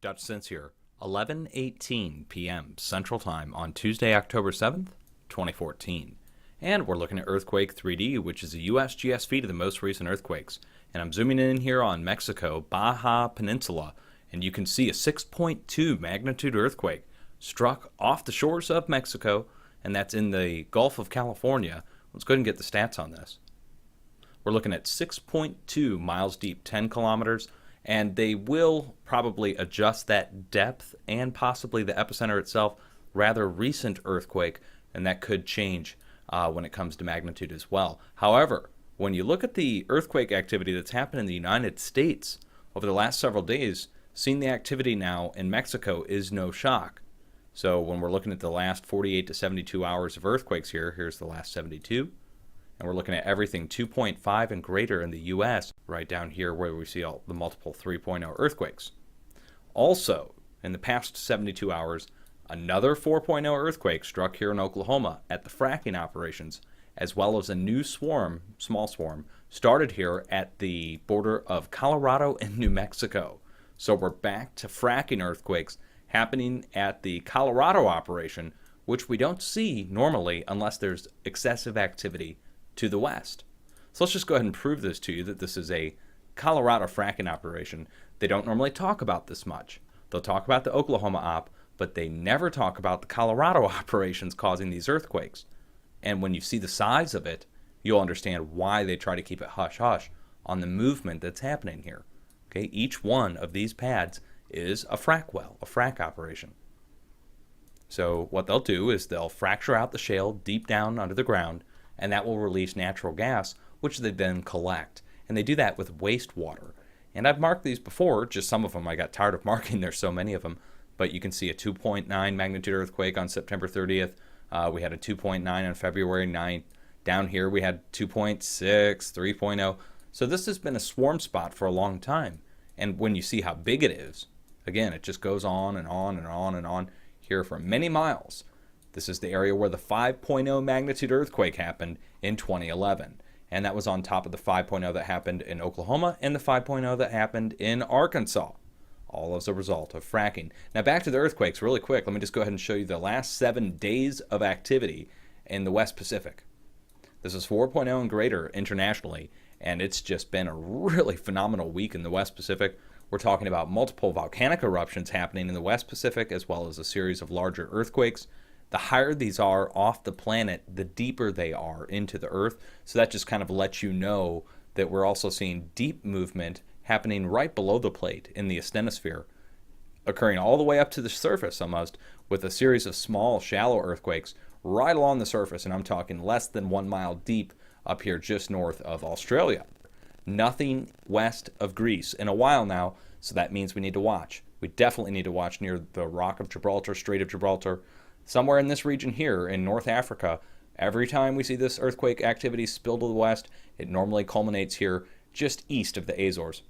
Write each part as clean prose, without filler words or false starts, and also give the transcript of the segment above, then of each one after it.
Dutchsinse here, 11:18 p.m. Central Time on Tuesday, October 7th, 2014. And we're looking at Earthquake 3D, which is a USGS feed of the most recent earthquakes. And I'm zooming in here on Mexico, Baja Peninsula, and you can see a 6.2 magnitude earthquake struck off the shores of Mexico, and that's in the Gulf of California. Let's go ahead and get the stats on this. We're looking at 6.2 miles deep, 10 kilometers, and they will probably adjust that depth and possibly the epicenter itself. Rather recent earthquake, and that could change when it comes to magnitude as well. However, when you look at the earthquake activity that's happened in the United States over the last several days, seeing the activity now in Mexico is no shock. So when we're looking at the last 48 to 72 hours of earthquakes here's the last 72. And we're looking at everything 2.5 and greater in the U.S., right down here where we see all the multiple 3.0 earthquakes. Also, in the past 72 hours, another 4.0 earthquake struck here in Oklahoma at the fracking operations, as well as a new small swarm, started here at the border of Colorado and New Mexico. So we're back to fracking earthquakes happening at the Colorado operation, which we don't see normally unless there's excessive activity to the west. So let's just go ahead and prove this to you, that this is a Colorado fracking operation. They don't normally talk about this much. They'll talk about the Oklahoma op, but they never talk about the Colorado operations causing these earthquakes. And when you see the size of it, you'll understand why they try to keep it hush-hush on the movement that's happening here. Okay, each one of these pads is a frack well, a frack operation. So what they'll do is they'll fracture out the shale deep down under the ground, and that will release natural gas, which they then collect. And they do that with wastewater. And I've marked these before, just some of them. I got tired of marking, there's so many of them. But you can see a 2.9 magnitude earthquake on September 30th. We had a 2.9 on February 9th. Down here we had 2.6, 3.0. So this has been a swarm spot for a long time. And when you see how big it is, again, it just goes on and on and on and on here for many miles. This is the area where the 5.0 magnitude earthquake happened in 2011. And that was on top of the 5.0 that happened in Oklahoma and the 5.0 that happened in Arkansas. All as a result of fracking. Now back to the earthquakes really quick. Let me just go ahead and show you the last 7 days of activity in the West Pacific. This is 4.0 and greater internationally, and it's just been a really phenomenal week in the West Pacific. We're talking about multiple volcanic eruptions happening in the West Pacific, as well as a series of larger earthquakes. The higher these are off the planet, the deeper they are into the Earth. So that just kind of lets you know that we're also seeing deep movement happening right below the plate in the asthenosphere, occurring all the way up to the surface almost, with a series of small, shallow earthquakes right along the surface. And I'm talking less than 1 mile deep up here just north of Australia. Nothing west of Greece in a while now, so that means we need to watch. We definitely need to watch near the Rock of Gibraltar, Strait of Gibraltar, somewhere in this region here in North Africa. Every time we see this earthquake activity spill to the west, it normally culminates here just east of the Azores.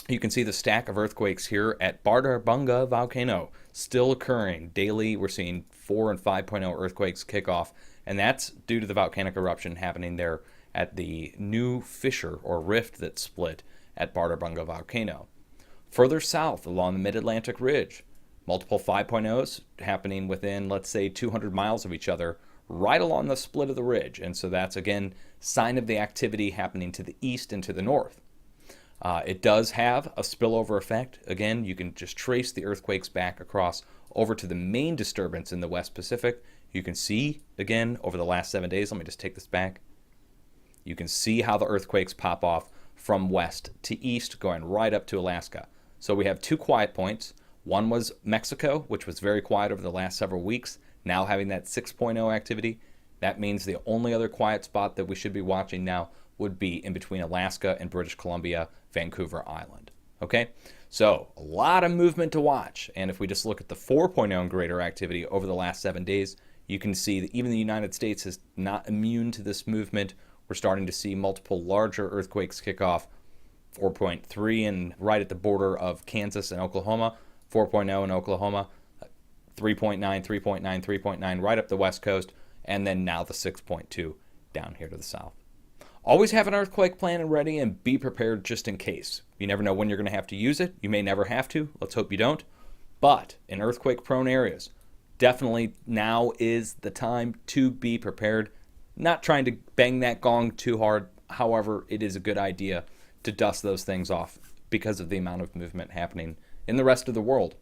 You can see the stack of earthquakes here at Bunga volcano still occurring daily. We're seeing 4 and 5.0 earthquakes kick off, and that's due to the volcanic eruption happening there at the new fissure or rift that split at Bunga volcano. Further south along the mid-Atlantic ridge, multiple 5.0s happening within, let's say, 200 miles of each other, right along the split of the ridge. And so that's, again, sign of the activity happening to the east and to the north. It does have a spillover effect. Again, you can just trace the earthquakes back across over to the main disturbance in the West Pacific. You can see, again, over the last 7 days, let me just take this back. You can see how the earthquakes pop off from west to east, going right up to Alaska. So we have 2 quiet points. One was Mexico, which was very quiet over the last several weeks, now having that 6.0 activity. That means the only other quiet spot that we should be watching now would be in between Alaska and British Columbia, Vancouver Island. Okay, so a lot of movement to watch. And if we just look at the 4.0 and greater activity over the last 7 days, you can see that even the United States is not immune to this movement. We're starting to see multiple larger earthquakes kick off. 4.3 and right at the border of Kansas and Oklahoma, 4.0 in Oklahoma, 3.9, 3.9, 3.9 right up the west coast, and then now the 6.2 down here to the south. Always have an earthquake plan and ready, and be prepared just in case. You never know when you're going to have to use it. You may never have to. Let's hope you don't. But in earthquake-prone areas, definitely now is the time to be prepared. Not trying to bang that gong too hard. However, it is a good idea to dust those things off because of the amount of movement happening in the rest of the world.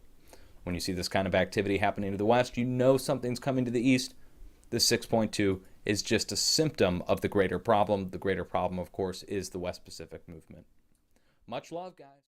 When you see this kind of activity happening to the west, you know something's coming to the east. The 6.2 is just a symptom of the greater problem. The greater problem, of course, is the West Pacific movement. Much love, guys.